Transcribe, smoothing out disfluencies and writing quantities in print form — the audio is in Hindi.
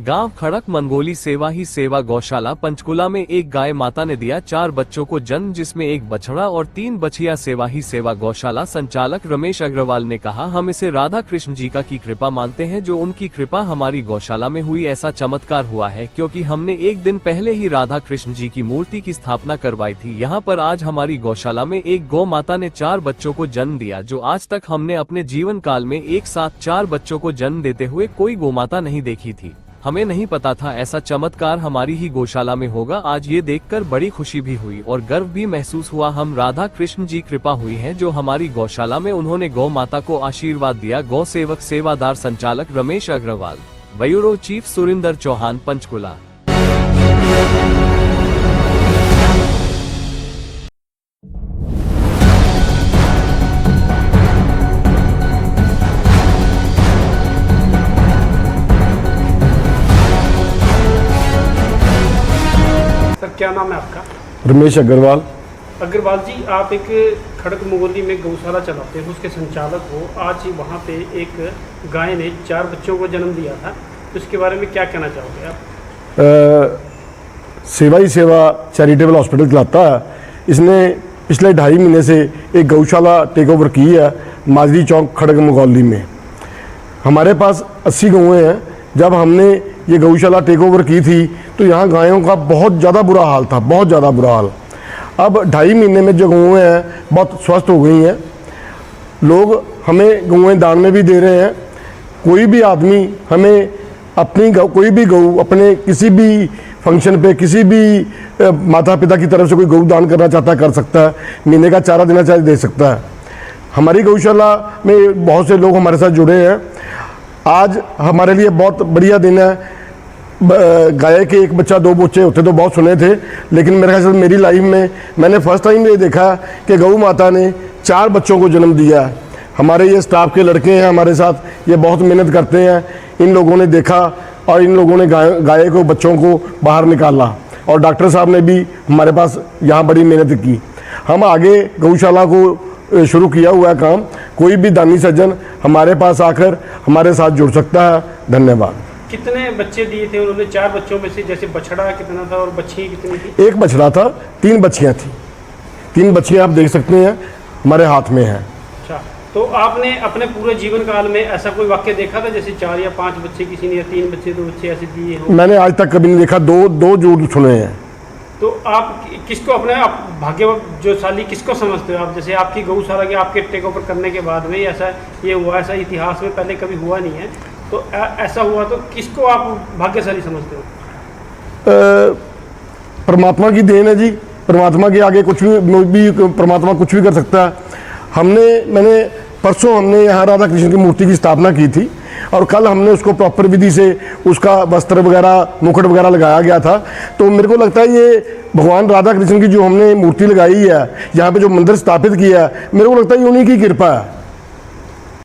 गांव खड़क मंगोली सेवा ही सेवा गौशाला पंचकुला में एक गाय माता ने दिया 4 बच्चों को जन्म, जिसमें एक बछड़ा और 3 बछिया। सेवा ही सेवा गौशाला संचालक रमेश अग्रवाल ने कहा, हम इसे राधा कृष्ण जी का की कृपा मानते हैं, जो उनकी कृपा हमारी गौशाला में हुई। ऐसा चमत्कार हुआ है क्योंकि हमने एक दिन पहले ही राधा कृष्ण जी की मूर्ति की स्थापना करवाई थी यहाँ पर। आज हमारी गौशाला में एक गौ माता ने 4 बच्चों को जन्म दिया, जो आज तक हमने अपने जीवन काल में एक साथ 4 बच्चों को जन्म देते हुए कोई गौमाता नहीं देखी थी। हमें नहीं पता था ऐसा चमत्कार हमारी ही गौशाला में होगा। आज ये देखकर बड़ी खुशी भी हुई और गर्व भी महसूस हुआ। हम राधा कृष्ण जी कृपा हुई है जो हमारी गौशाला में उन्होंने गौ माता को आशीर्वाद दिया। गौ सेवक सेवादार संचालक रमेश अग्रवाल, ब्यूरो चीफ सुरिंदर चौहान, पंचकुला। क्या नाम है आपका? रमेश अग्रवाल। अग्रवाल जी, आप एक खड़क मंगोली में गौशाला चलाते हो, उसके संचालक हो। आज वहाँ पे एक गाय ने 4 बच्चों को जन्म दिया था, तो इसके बारे में क्या कहना चाहोगे आप? सेवा ही सेवा चैरिटेबल हॉस्पिटल चलाता है। इसने पिछले 2.5 महीने से एक गौशाला टेक ओवर की है माजरी चौक खड़क मंगोली में। हमारे पास 80 गौएँ हैं। जब हमने ये गौशाला टेक ओवर की थी तो यहाँ गायों का बहुत ज़्यादा बुरा हाल था, बहुत ज़्यादा बुरा हाल। अब 2.5 महीने में जो गौएँ हैं बहुत स्वस्थ हो गई हैं। लोग हमें गौएँ दान में भी दे रहे हैं। कोई भी आदमी हमें अपनी कोई भी गौ अपने किसी भी फंक्शन पे किसी भी माता पिता की तरफ से कोई गौ दान करना चाहता है कर सकता है। महीने का चारा देना चाहे दे सकता है। हमारी गौशाला में बहुत से लोग हमारे साथ जुड़े हैं। आज हमारे लिए बहुत बढ़िया दिन है। गाय के 1 बच्चा 2 बच्चे होते तो बहुत सुने थे, लेकिन मेरे ख्याल से मेरी लाइफ में मैंने फर्स्ट टाइम ये देखा कि गौ माता ने 4 बच्चों को जन्म दिया है। हमारे ये स्टाफ के लड़के हैं हमारे साथ, ये बहुत मेहनत करते हैं। इन लोगों ने देखा और इन लोगों ने गाय को बच्चों को बाहर निकाला और डॉक्टर साहब ने भी हमारे पास यहाँ बड़ी मेहनत की। हम आगे गौशाला को शुरू किया हुआ है काम। कोई भी दानी सज्जन हमारे पास आकर हमारे साथ जुड़ सकता है। धन्यवाद। कितने बच्चे दिए थे उन्होंने? 4 बच्चों में से जैसे बछड़ा कितना था और बच्ची कितनी थी? 1 बछड़ा था, 3 बच्चियाँ थी। 3 बच्चियाँ आप देख सकते हैं हमारे हाथ में हैं। अच्छा, तो आपने अपने पूरे जीवन काल में ऐसा कोई वाक्य देखा था जैसे 4 या 5 बच्चे किसी ने, या 3 बच्चे 2 बच्चे ऐसे दिए हो? मैंने आज तक कभी नहीं देखा। दो झूठ सुने हैं। तो आप किसको अपने आप भाग्यशाली किसको समझते हो आप? जैसे आपकी गौशाला के आपके टेक ओवर करने के बाद में ऐसा ये हुआ, ऐसा इतिहास में पहले कभी हुआ नहीं है, तो ऐसा हुआ तो किसको आप भाग्यशाली समझते हो? परमात्मा की देन है जी। परमात्मा के आगे कुछ भी परमात्मा कुछ भी कर सकता है। मैंने परसों हमने यहाँ राधा कृष्ण की मूर्ति की स्थापना की थी और कल हमने उसको प्रॉपर विधि से उसका वस्त्र वगैरह मुकुट वगैरह लगाया गया था। तो मेरे को लगता है ये भगवान राधा कृष्ण की जो हमने मूर्ति लगाई है, यहाँ पे जो मंदिर स्थापित किया है, मेरे को लगता है ये उन्हीं की कृपा है।